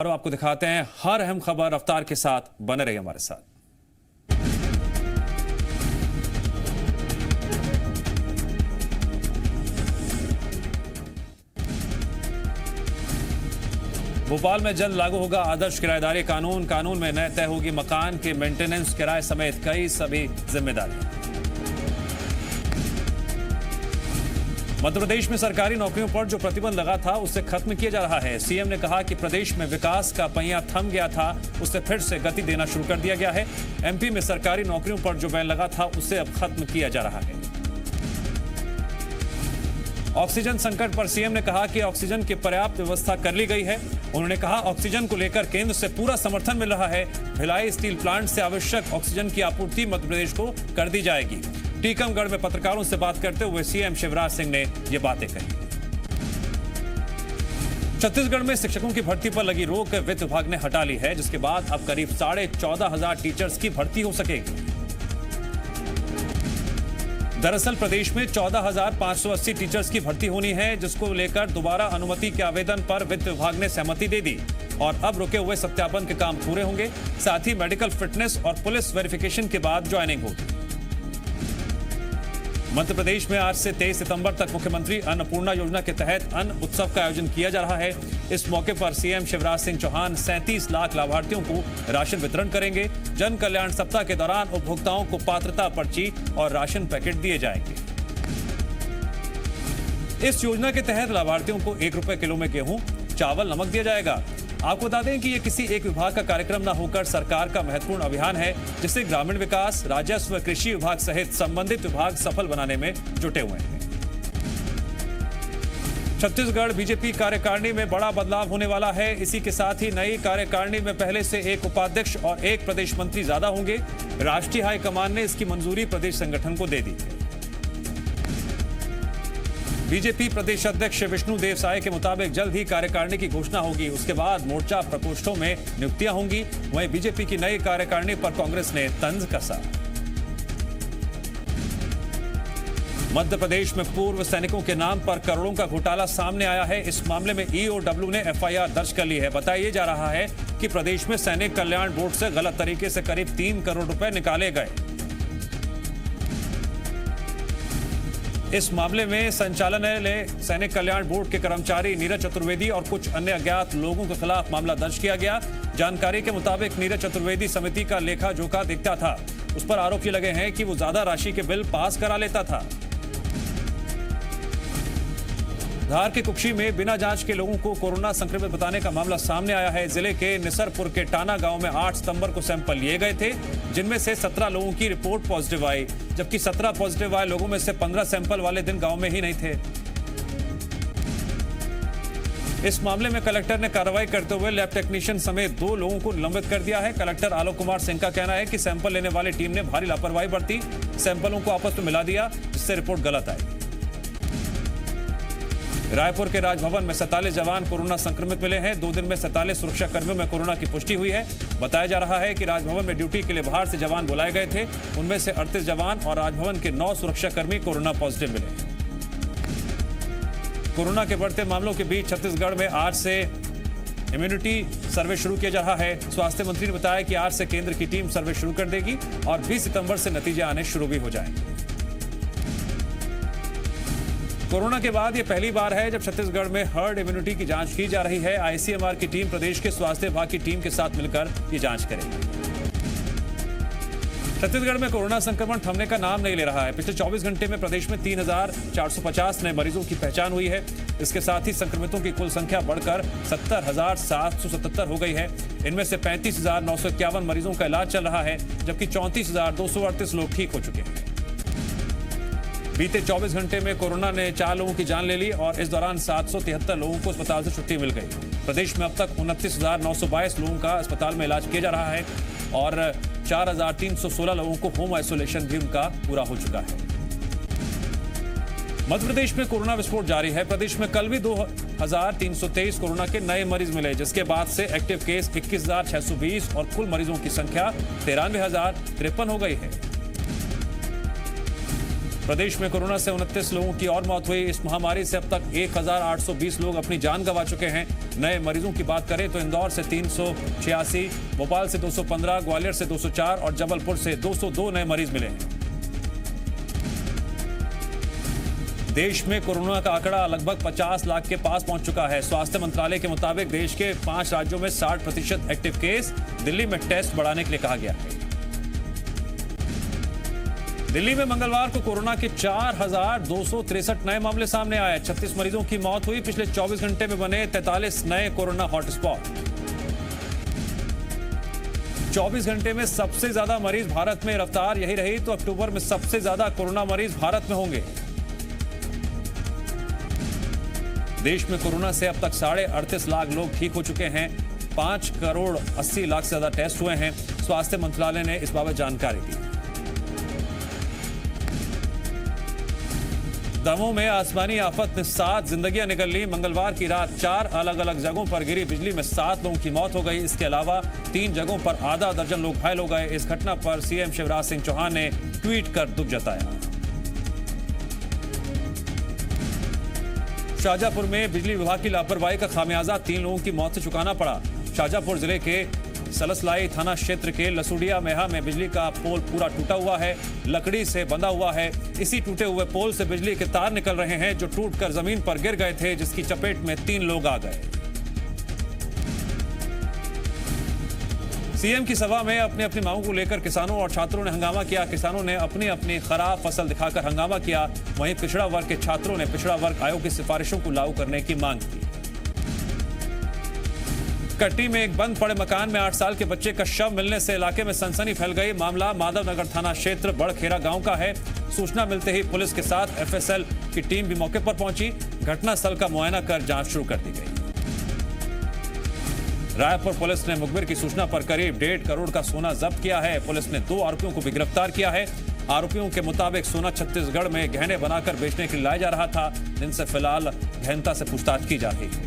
और आपको दिखाते हैं हर अहम खबर रफ्तार के साथ। बने रहिए हमारे साथ। भोपाल में जल्द लागू होगा आदर्श किराएदारी कानून। कानून में नए तय होगी मकान के मेंटेनेंस, किराए समेत कई सभी जिम्मेदारियां। मध्य प्रदेश में सरकारी नौकरियों पर जो प्रतिबंध लगा था उसे खत्म किया जा रहा है। सीएम ने कहा कि प्रदेश में विकास का पहिया थम गया था, उसे फिर से गति देना शुरू कर दिया गया है। एमपी में सरकारी नौकरियों पर जो बैन लगा था उसे अब खत्म किया जा रहा है। ऑक्सीजन संकट पर सीएम ने कहा कि ऑक्सीजन की पर्याप्त व्यवस्था कर ली गई है। उन्होंने कहा ऑक्सीजन को लेकर केंद्र से पूरा समर्थन मिल रहा है। भिलाई स्टील प्लांट से आवश्यक ऑक्सीजन की आपूर्ति मध्य प्रदेश को कर दी जाएगी। टीकमगढ़ में पत्रकारों से बात करते हुए सीएम शिवराज सिंह ने ये बातें कही। छत्तीसगढ़ में शिक्षकों की भर्ती पर लगी रोक वित्त विभाग ने हटा ली है, जिसके बाद अब करीब 14,500 टीचर्स की भर्ती हो सकेगी। दरअसल प्रदेश में 14,580 टीचर्स की भर्ती होनी है, जिसको लेकर दोबारा अनुमति के आवेदन पर वित्त विभाग ने सहमति दे दी और अब रुके हुए सत्यापन के काम पूरे होंगे। साथ ही मेडिकल फिटनेस और पुलिस वेरिफिकेशन के बाद ज्वाइनिंग होगी। मध्य प्रदेश में आज से 23 सितंबर तक मुख्यमंत्री अन्नपूर्णा योजना के तहत अन्न उत्सव का आयोजन किया जा रहा है। इस मौके पर सीएम शिवराज सिंह चौहान 37 लाख लाभार्थियों को राशन वितरण करेंगे। जन कल्याण सप्ताह के दौरान उपभोक्ताओं को पात्रता पर्ची और राशन पैकेट दिए जाएंगे। इस योजना के तहत लाभार्थियों को 1 रुपए किलो में गेहूं, चावल, नमक दिया जाएगा। आपको बता दें कि ये किसी एक विभाग का कार्यक्रम न होकर सरकार का महत्वपूर्ण अभियान है, जिससे ग्रामीण विकास, राजस्व, कृषि विभाग सहित संबंधित विभाग सफल बनाने में जुटे हुए हैं। छत्तीसगढ़ बीजेपी कार्यकारिणी में बड़ा बदलाव होने वाला है। इसी के साथ ही नई कार्यकारिणी में पहले से एक उपाध्यक्ष और एक प्रदेश मंत्री ज्यादा होंगे। राष्ट्रीय हाईकमान ने इसकी मंजूरी प्रदेश संगठन को दे दी है। बीजेपी प्रदेश अध्यक्ष विष्णुदेव साय के मुताबिक जल्द ही कार्यकारिणी की घोषणा होगी। उसके बाद मोर्चा प्रकोष्ठों में नियुक्तियां होंगी। वहीं बीजेपी की नई कार्यकारिणी पर कांग्रेस ने तंज कसा। मध्य प्रदेश में पूर्व सैनिकों के नाम पर करोड़ों का घोटाला सामने आया है। इस मामले में ईओडब्ल्यू ने एफआईआर दर्ज कर ली है। बताया जा रहा है कि प्रदेश में सैनिक कल्याण बोर्ड से गलत तरीके से करीब 3 करोड़ रुपए निकाले गए। इस मामले में संचालनालय सैनिक कल्याण बोर्ड के कर्मचारी नीरज चतुर्वेदी और कुछ अन्य अज्ञात लोगों के खिलाफ मामला दर्ज किया गया। जानकारी के मुताबिक नीरज चतुर्वेदी समिति का लेखा जोखा देखता था। उस पर आरोप ये लगे हैं कि वो ज्यादा राशि के बिल पास करा लेता था। धार के कुक्षी में बिना जांच के लोगों को कोरोना संक्रमित बताने का मामला सामने आया है। जिले के निसरपुर के टाना गांव में 8 सितंबर को सैंपल लिए गए थे, जिनमें से 17 लोगों की रिपोर्ट पॉजिटिव आई, जबकि 17 पॉजिटिव आए लोगों में से 15 सैंपल वाले दिन गांव में ही नहीं थे। इस मामले में कलेक्टर ने कार्रवाई करते हुए लैब टेक्नीशियन समेत 2 लोगों को निलंबित कर दिया है। कलेक्टर आलोक कुमार सिंह का कहना है कि सैंपल लेने वाली टीम ने भारी लापरवाही बरती, सैंपलों को आपस में मिला दिया, जिससे रिपोर्ट गलत आई। रायपुर के राजभवन में 47 जवान कोरोना संक्रमित मिले हैं। 2 दिन में 47 सुरक्षा कर्मियों में कोरोना की पुष्टि हुई है। बताया जा रहा है कि राजभवन में ड्यूटी के लिए बाहर से जवान बुलाए गए थे। उनमें से 38 जवान और राजभवन के 9 सुरक्षाकर्मी कोरोना पॉजिटिव मिले। कोरोना के बढ़ते मामलों के बीच छत्तीसगढ़ में आज से इम्यूनिटी सर्वे शुरू किया जा रहा है। स्वास्थ्य मंत्री ने बताया कि आज से केंद्र की टीम सर्वे शुरू कर देगी और 20 सितंबर से नतीजे आने शुरू भी हो जाएंगे। कोरोना के बाद यह पहली बार है जब छत्तीसगढ़ में हर्ड इम्यूनिटी की जांच की जा रही है। आईसीएमआर की टीम प्रदेश के स्वास्थ्य विभाग की टीम के साथ मिलकर ये जांच करेगी। छत्तीसगढ़ में कोरोना संक्रमण थमने का नाम नहीं ले रहा है। पिछले 24 घंटे में प्रदेश में 3,450 नए मरीजों की पहचान हुई है। इसके साथ ही संक्रमितों की कुल संख्या बढ़कर 70,777 हो गई है। इनमें से 35,951 मरीजों का इलाज चल रहा है, जबकि 34,238 लोग ठीक हो चुके हैं। बीते 24 घंटे में कोरोना ने 4 लोगों की जान ले ली और इस दौरान 773 लोगों को अस्पताल से छुट्टी मिल गई। प्रदेश में अब तक 29,922 लोगों का अस्पताल में इलाज किया जा रहा है और 4,316 लोगों को होम आइसोलेशन भी उनका पूरा हो चुका है। मध्य प्रदेश में कोरोना विस्फोट जारी है। प्रदेश में कल भी 2,323 कोरोना के नए मरीज मिले, जिसके बाद से एक्टिव केस 21,620 और कुल मरीजों की संख्या 93,053 हो गई है। प्रदेश में कोरोना से 29 लोगों की और मौत हुई। इस महामारी से अब तक 1820 लोग अपनी जान गंवा चुके हैं। नए मरीजों की बात करें तो इंदौर से 386, भोपाल से 215, ग्वालियर से 204 और जबलपुर से 202 नए मरीज मिले हैं। देश में कोरोना का आंकड़ा लगभग 50 लाख के पास पहुंच चुका है। स्वास्थ्य मंत्रालय के मुताबिक देश के 5 राज्यों में 60% एक्टिव केस। दिल्ली में टेस्ट बढ़ाने के लिए कहा गया है। दिल्ली में मंगलवार को कोरोना के 4,263 नए मामले सामने आए। 36 मरीजों की मौत हुई। पिछले 24 घंटे में बने 43 नए कोरोना हॉटस्पॉट। 24 घंटे में सबसे ज्यादा मरीज भारत में। रफ्तार यही रही तो अक्टूबर में सबसे ज्यादा कोरोना मरीज भारत में होंगे। देश में कोरोना से अब तक 38.5 लाख लोग ठीक हो चुके हैं। 5 करोड़ 80 लाख से ज्यादा टेस्ट हुए हैं। स्वास्थ्य मंत्रालय ने इस बाबत जानकारी दी। दमोह में आसमानी आफत ने 7 जिंदगियां निकल ली। मंगलवार की रात 4 अलग अलग जगहों पर गिरी बिजली में 7 लोगों की मौत हो गई। इसके अलावा 3 जगहों पर आधा दर्जन लोग घायल हो गए। इस घटना पर सीएम शिवराज सिंह चौहान ने ट्वीट कर दुख जताया। शाहजहांपुर में बिजली विभाग की लापरवाही का खामियाजा 3 लोगों की मौत से चुकाना पड़ा। शाहजहांपुर जिले के सलसलाई थाना क्षेत्र के लसुड़िया मेहा में बिजली का पोल पूरा टूटा हुआ है, लकड़ी से बंधा हुआ है। इसी टूटे हुए पोल से बिजली के तार निकल रहे हैं जो टूटकर जमीन पर गिर गए थे, जिसकी चपेट में 3 लोग आ गए। सीएम की सभा में अपनी अपनी मांगों को लेकर किसानों और छात्रों ने हंगामा किया। किसानों ने अपनी अपनी खराब फसल दिखाकर हंगामा किया। वहीं पिछड़ा वर्ग के छात्रों ने पिछड़ा वर्ग आयोग की सिफारिशों को लागू करने की मांग की। कटनी में एक बंद पड़े मकान में 8 साल के बच्चे का शव मिलने से इलाके में सनसनी फैल गई। मामला माधवनगर थाना क्षेत्र बड़खेरा गांव का है। सूचना मिलते ही पुलिस के साथ एफएसएल की टीम भी मौके पर पहुंची। घटनास्थल का मुआयना कर जांच शुरू कर दी गई। रायपुर पुलिस ने मुखबिर की सूचना पर करीब 1.5 करोड़ का सोना जब्त किया है। पुलिस ने 2 आरोपियों को भी गिरफ्तार किया है। आरोपियों के मुताबिक सोना छत्तीसगढ़ में गहने बनाकर बेचने के लिए लाया जा रहा था, जिनसे फिलहाल गहनता से पूछताछ की जा रही है।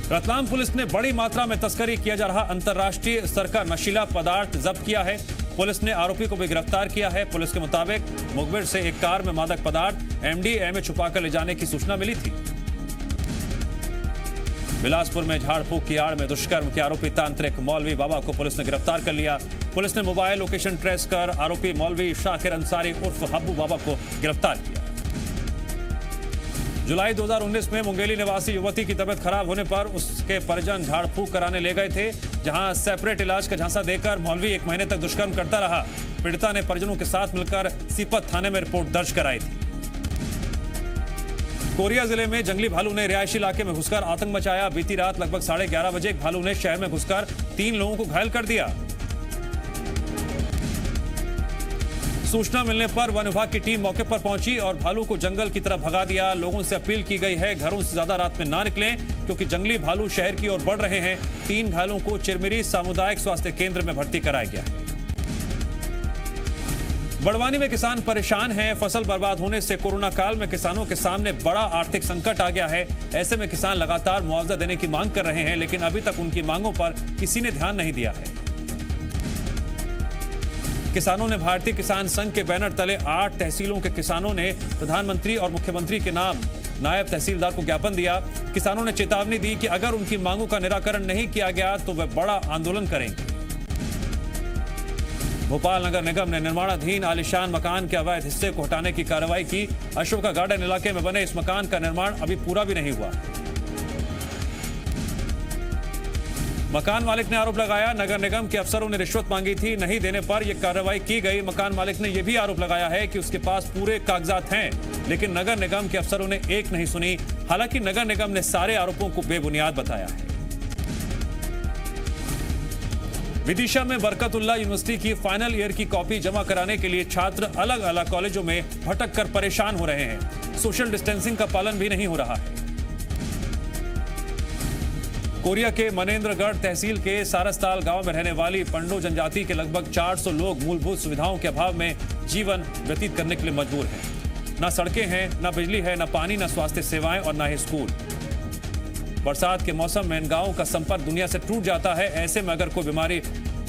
रतलाम पुलिस ने बड़ी मात्रा में तस्करी किया जा रहा अंतर्राष्ट्रीय स्तर का नशीला पदार्थ जब्त किया है। पुलिस ने आरोपी को भी गिरफ्तार किया है। पुलिस के मुताबिक मुखबिर से एक कार में मादक पदार्थ एमडीएमए छुपाकर ले जाने की सूचना मिली थी। बिलासपुर में झाड़ फूक की आड़ में दुष्कर्म के आरोपी तांत्रिक मौलवी बाबा को पुलिस ने गिरफ्तार कर लिया। पुलिस ने मोबाइल लोकेशन ट्रेस कर आरोपी मौलवी शाकिर अंसारी उर्फ हब्बू बाबा को गिरफ्तार किया। जुलाई 2019 में मुंगेली निवासी युवती की तबीयत खराब होने पर उसके परिजन झाड़ फूक कराने ले गए थे, जहां सेपरेट इलाज का झांसा देकर मौलवी 1 महीने तक दुष्कर्म करता रहा। पीड़िता ने परिजनों के साथ मिलकर सीपत थाने में रिपोर्ट दर्ज कराई थी। कोरिया जिले में जंगली भालू ने रिहायशी इलाके में घुसकर आतंक मचाया। बीती रात लगभग 11:30 बजे एक भालू ने शहर में घुसकर 3 लोगों को घायल कर दिया। सूचना मिलने पर वन विभाग की टीम मौके पर पहुंची और भालू को जंगल की तरफ भगा दिया। लोगों से अपील की गई है घरों से ज्यादा रात में ना निकलें, क्योंकि जंगली भालू शहर की ओर बढ़ रहे हैं। 3 घायलों को चिरमिरी सामुदायिक स्वास्थ्य केंद्र में भर्ती कराया गया है। बड़वानी में किसान परेशान हैं। फसल बर्बाद होने से कोरोना काल में किसानों के सामने बड़ा आर्थिक संकट आ गया है। ऐसे में किसान लगातार मुआवजा देने की मांग कर रहे हैं, लेकिन अभी तक उनकी मांगों पर किसी ने ध्यान नहीं दिया है। किसानों ने भारतीय किसान संघ के बैनर तले 8 तहसीलों के किसानों ने प्रधानमंत्री और मुख्यमंत्री के नाम नायब तहसीलदार को ज्ञापन दिया। किसानों ने चेतावनी दी कि अगर उनकी मांगों का निराकरण नहीं किया गया तो वे बड़ा आंदोलन करेंगे। भोपाल नगर निगम ने निर्माणाधीन आलीशान मकान के अवैध हिस्से को हटाने की कार्रवाई की। अशोका गार्डन इलाके में बने इस मकान का निर्माण अभी पूरा भी नहीं हुआ। मकान मालिक ने आरोप लगाया नगर निगम के अफसरों ने रिश्वत मांगी थी, नहीं देने पर यह कार्रवाई की गई। मकान मालिक ने यह भी आरोप लगाया है कि उसके पास पूरे कागजात हैं, लेकिन नगर निगम के अफसरों ने एक नहीं सुनी। हालांकि नगर निगम ने सारे आरोपों को बेबुनियाद बताया है। विदिशा में बरकतुल्लाह यूनिवर्सिटी की फाइनल ईयर की कॉपी जमा कराने के लिए छात्र अलग अलग कॉलेजों में भटक कर परेशान हो रहे हैं। सोशल डिस्टेंसिंग का पालन भी नहीं हो रहा है। कोरिया के मनेंद्रगढ़ तहसील के सारसताल गांव में रहने वाली पंडो जनजाति के लगभग 400 लोग मूलभूत सुविधाओं के अभाव में जीवन व्यतीत करने के लिए मजबूर हैं। न सड़कें हैं, न बिजली है, न पानी, न स्वास्थ्य सेवाएं और न ही स्कूल। बरसात के मौसम में इन गांवों का संपर्क दुनिया से टूट जाता है। ऐसे में अगर कोई बीमारी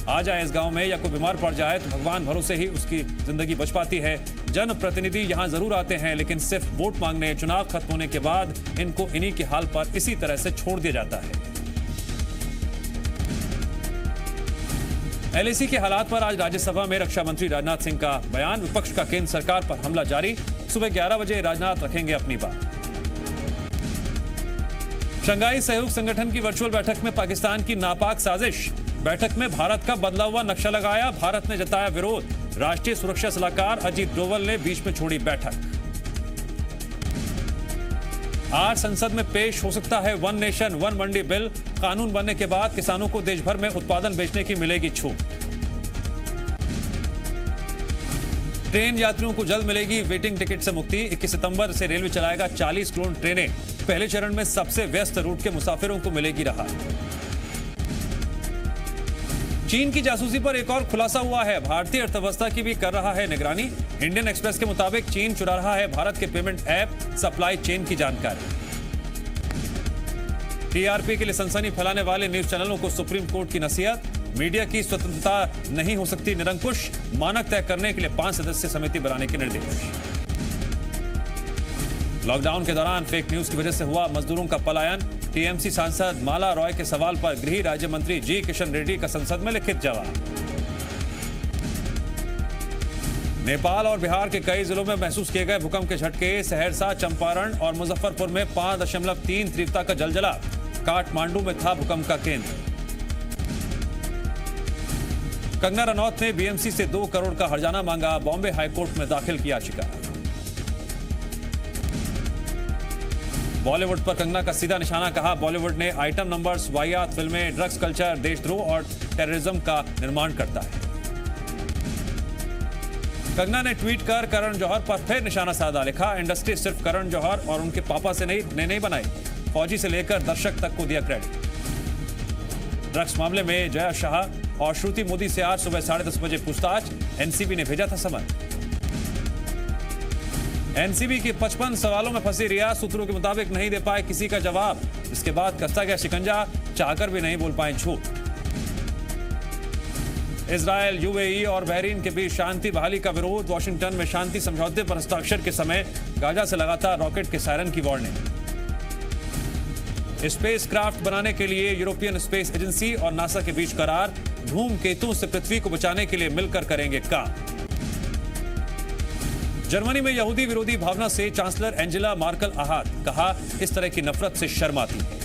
आ जाए इस गांव में या कोई बीमार पड़ जाए तो भगवान भरोसे ही उसकी जिंदगी बच पाती है। जनप्रतिनिधि यहां जरूर आते हैं, लेकिन सिर्फ वोट मांगने। चुनाव खत्म होने के बाद इनको इन्हीं के हाल पर इसी तरह से छोड़ दिया जाता है। एलएसी के हालात पर आज राज्यसभा में रक्षा मंत्री राजनाथ सिंह का बयान। विपक्ष का केंद्र सरकार पर हमला जारी। सुबह 11 बजे राजनाथ रखेंगे अपनी बात। शंघाई सहयोग संगठन की वर्चुअल बैठक में पाकिस्तान की नापाक साजिश। बैठक में भारत का बदला हुआ नक्शा लगाया। भारत ने जताया विरोध। राष्ट्रीय सुरक्षा सलाहकार अजीत डोवल ने बीच में छोड़ी बैठक। आज संसद में पेश हो सकता है वन नेशन वन मंडी बिल। कानून बनने के बाद किसानों को देश भर में उत्पादन बेचने की मिलेगी छूट। ट्रेन यात्रियों को जल्द मिलेगी वेटिंग टिकट से मुक्ति। 21 सितंबर से रेलवे चलाएगा 40 क्लोन ट्रेनें। पहले चरण में सबसे व्यस्त रूट के मुसाफिरों को मिलेगी राहत। चीन की जासूसी पर एक और खुलासा हुआ है। भारतीय अर्थव्यवस्था की भी कर रहा है निगरानी। इंडियन एक्सप्रेस के मुताबिक चीन चुरा रहा है भारत के पेमेंट ऐप सप्लाई चेन की जानकारी। टीआरपी के लिए सनसनी फैलाने वाले न्यूज चैनलों को सुप्रीम कोर्ट की नसीहत। मीडिया की स्वतंत्रता नहीं हो सकती निरंकुश। मानक तय करने के लिए 5 सदस्यीय समिति बनाने के निर्देश। लॉकडाउन के दौरान फेक न्यूज की वजह से हुआ मजदूरों का पलायन। टीएमसी सांसद माला रॉय के सवाल पर गृह राज्य मंत्री जी किशन रेड्डी का संसद में लिखित जवाब। नेपाल और बिहार के कई जिलों में महसूस किए गए भूकंप के झटके। सहरसा, चंपारण और मुजफ्फरपुर में 5.3 तीव्रता का जलजला। काठमांडू में था भूकंप का केंद्र। कंगना रनौत ने बीएमसी से 2 करोड़ का हर्जाना मांगा। बॉम्बे हाईकोर्ट में दाखिल की याचिका। बॉलीवुड पर कंगना का सीधा निशाना, कहा बॉलीवुड ने आइटम नंबर्स, वाहियात फिल्में, ड्रग्स कल्चर, देशद्रोह और टेररिज्म का निर्माण करता है। कंगना ने ट्वीट कर करण जौहर पर फिर निशाना साधा। लिखा इंडस्ट्री सिर्फ करण जौहर और उनके पापा से नहीं बनाई। फौजी से लेकर दर्शक तक को दिया क्रेडिट। ड्रग्स मामले में जया शाह और श्रुति मोदी से आज सुबह 10:30 बजे पूछताछ। एनसीबी ने भेजा था समन। एनसीबी के 55 सवालों में फंसी रिया। सूत्रों के मुताबिक नहीं दे पाए किसी का जवाब। इसके बाद कसता गया शिकंजा। चाहकर भी नहीं बोल पाए झूठ। इजरायल, यूएई और बहरीन के बीच शांति बहाली का विरोध। वॉशिंगटन में शांति समझौते पर हस्ताक्षर के समय गाजा से लगातार रॉकेट के सायरन की वार्निंग। स्पेस क्राफ्ट बनाने के लिए यूरोपियन स्पेस एजेंसी और नासा के बीच करार। धूमकेतुओं से पृथ्वी को बचाने के लिए मिलकर करेंगे काम। जर्मनी में यहूदी विरोधी भावना से चांसलर एंजेला मार्कल आहत। कहा इस तरह की नफरत से शर्म आती है।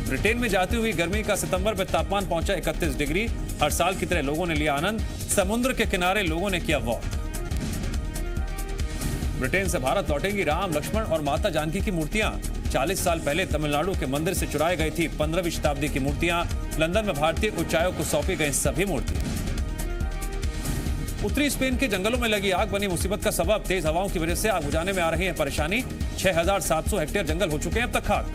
ब्रिटेन में जाती हुई गर्मी का सितंबर में तापमान पहुंचा 31 डिग्री। हर साल की तरह लोगों ने लिया आनंद। समुद्र के किनारे लोगों ने किया वॉक। ब्रिटेन से भारत लौटेंगी राम, लक्ष्मण और माता जानकी की मूर्तियां। 40 साल पहले तमिलनाडु के मंदिर से चुराई गई थी 15वीं शताब्दी की मूर्तियां। लंदन में भारतीय उच्चायोग को सौंपी गई सभी मूर्तियां। उत्तरी स्पेन के जंगलों में लगी आग बनी मुसीबत का सबब। तेज हवाओं की वजह से आग बुझाने में आ रही है परेशानी। 6,700 हेक्टेयर जंगल हो चुके हैं अब तक खाक।